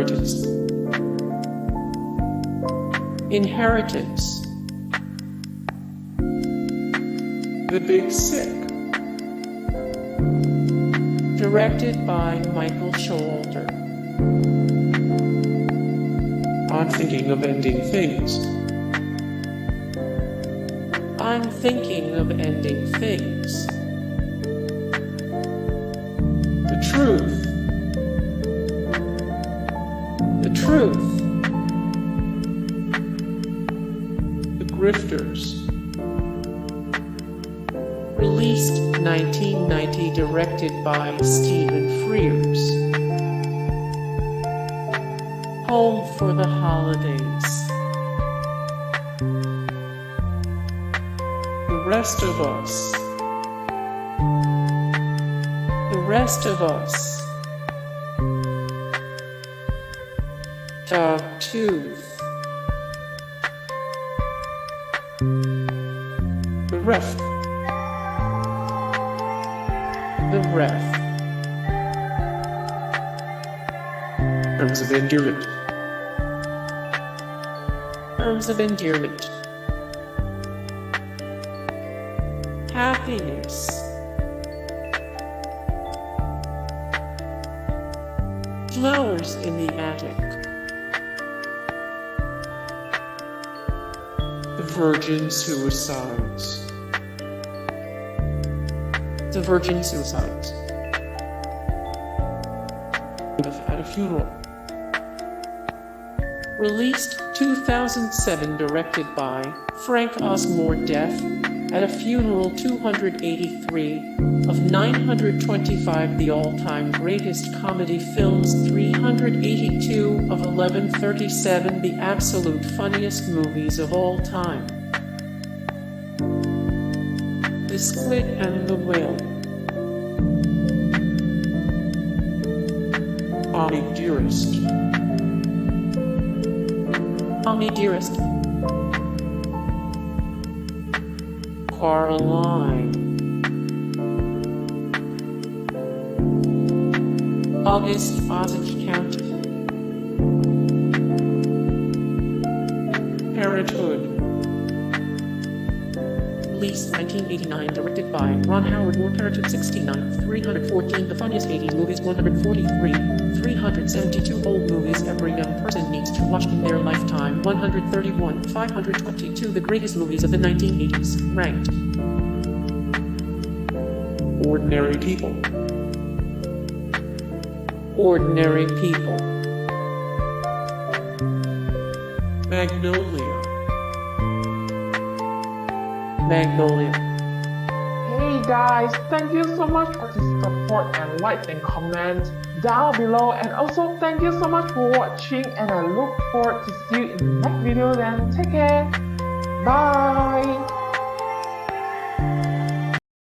Inheritance. Inheritance. The Big Sick. Directed by Michael Showalter. I'm thinking of ending things. I'm thinking of ending things. The truth. The truth. The Grifters. Released 1990, directed by Stephen Frears. Home for the holidays. The rest of us. The rest of us. Dogtooth. The ref. The ref. Terms of Endearment. Terms of Endearment. Happiness. Flowers in the attic. The Virgin Suicides. The Virgin Suicides. At a Funeral. Released 2007, directed by Frank Osmore. Death at a Funeral. 283 of 925, the all-time greatest comedy films. 382 of 1137, the absolute funniest movies of all time. The Squid and the Whale. Mommie Dearest. Mommie Dearest. Coraline. August, Osage County. Parenthood. Released 1989, directed by Ron Howard. Parenthood 69, 314, the funniest 80s movies. 143, 372 old movies every young person needs to watch in their lifetime. 131, 522, the greatest movies of the 1980s, ranked. Ordinary People. Ordinary People. Magnolia. Magnolia. Hey guys, thank you so much for the support and likes and comments down below, and also thank you so much for watching, and I look forward to see you in the next video. Then take care. Bye.